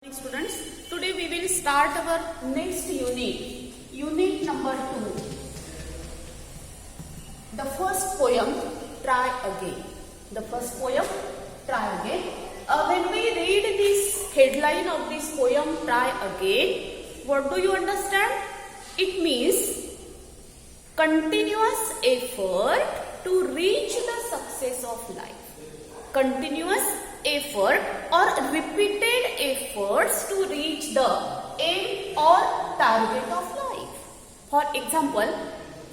Students, today we will start our next unit number 2. The first poem, Try Again. The first poem, Try Again. When we read this headline of this poem, Try Again, what do you understand? It means continuous effort to reach the success of life. Continuous effort or repeated efforts to reach the aim or target of life. For example,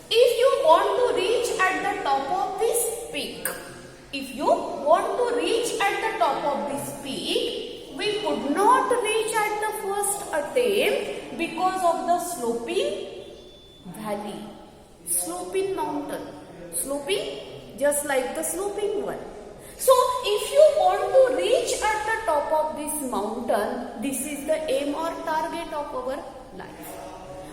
if you want to reach at the top of this peak, we could not reach at the first attempt because of the sloping valley, sloping mountain, sloping just like the sloping one. So, if you want to reach at the top of this mountain, this is the aim or target of our life.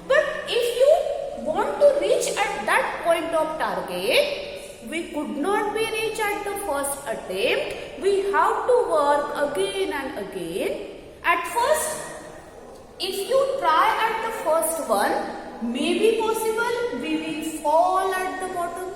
But if you want to reach at that point of target, we could not be reached at the first attempt. We have to work again and again. At first, if you try at the first one, maybe possible, we will fall at the bottom.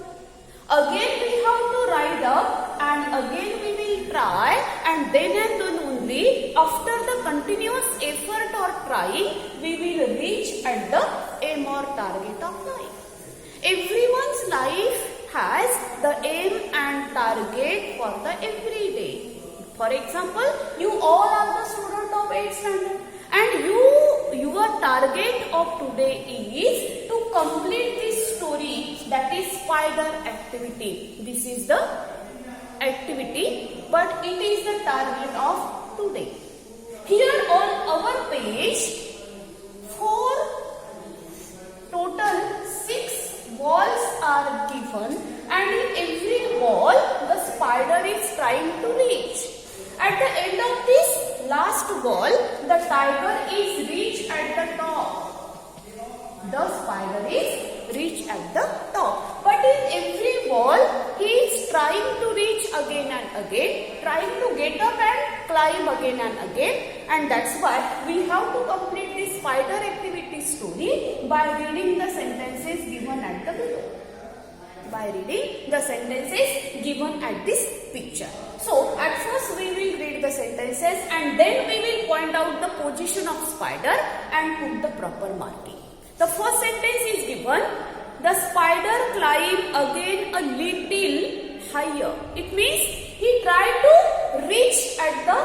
Again we have to rise up and again we will try, and then only after the continuous effort or trying we will reach at the aim or target of life. Everyone's life has the aim and target for the everyday. For example, you all are the student of 8th standard and your target of today is to complete this story, that is spider activity. This is the activity, but it is the target of today. Here on our page, total 6 walls are given, and in every wall the spider is trying to reach. At the end of this last wall, the tiger is reached at the top. The spider is reached at the top. But in every wall, he is trying to reach again and again, trying to get up and climb again and again. And that's why we have to complete this spider activity story by reading the sentences given at the below. By reading the sentences given at this picture. So, at first we will read the sentences and then we will point out the position of spider and put the proper marking. The first sentence is given, the spider climbed again a little higher. It means he tried to reach at the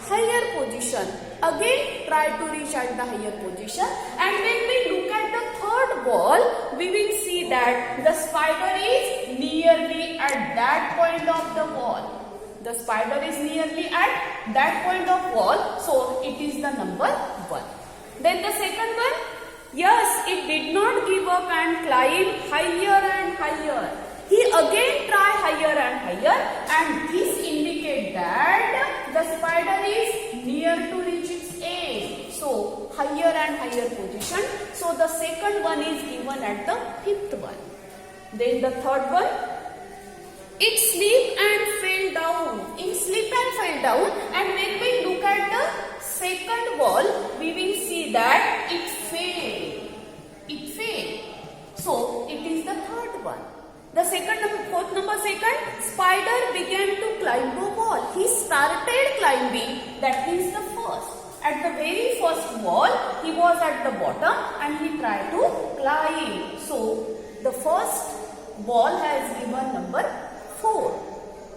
higher position. Again try to reach at the higher position, and when we look at the third wall, we will see that the spider is nearly at that point of the wall. The spider is nearly at that point of wall, so it is the number 1. Then the second one, yes, it did not give up and climb higher and higher. He again tried higher and higher, and this indicates that the spider is near to reach its aim. So, higher and higher position. So, the second one is given at the 5th one. Then the third one, it slipped and fell down. It slipped and fell down, and when we look at the second wall, we will see that it failed. It failed. So, it is the third one. The fourth number, spider began to climb the wall. He started climbing, that is the first. At the very first wall, he was at the bottom and he tried to climb. So, the first wall has given number 4.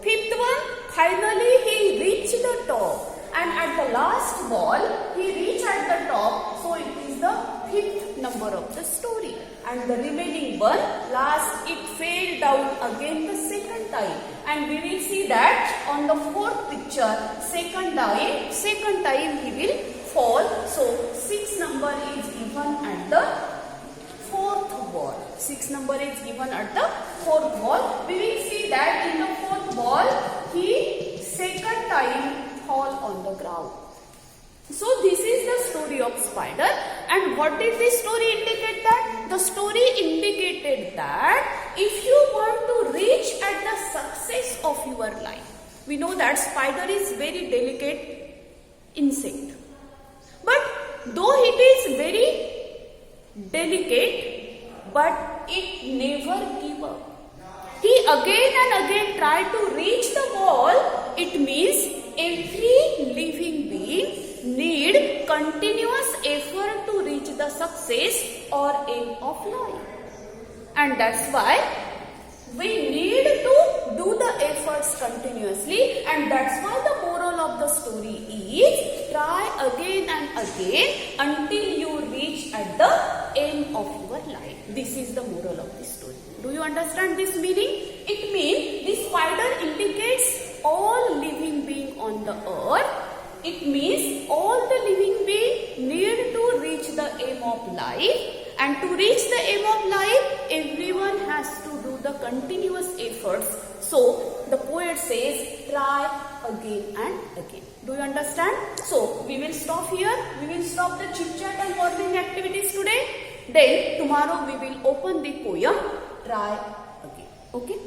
5th one, finally he reached the top. And at the last wall, he reached at the top. So, it is the 5th number of the story. And the remaining one, last, it fell down again the second time. And we will see that on the 4th picture, second time he will fall. So, 6 number is given at the 4th wall. 6 number is given at the 4th wall. We will see that in the 4th wall, he second time fall on the ground. So this is the story of spider, and what did this story indicate that? The story indicated that if you want to reach at the success of your life, we know that spider is very delicate insect. is very delicate, but it never give up. He again and again tried to reach the wall. It means every living being need continuous effort to reach the success or aim of life. And that's why we need to do the efforts continuously, and that's why the moral of the story is try again and again until you reach at the aim of your life. This is the moral of the story. Do you understand this meaning? It means the spider indicates all living being on the earth. It means all the living beings need to reach the aim of life. And to reach the aim of life, everyone has to do the continuous efforts. So, the poet says, try again and again. Do you understand? So, we will stop here. We will stop the chit-chat and modeling activities today. Then, tomorrow we will open the poem, Try Again. Okay?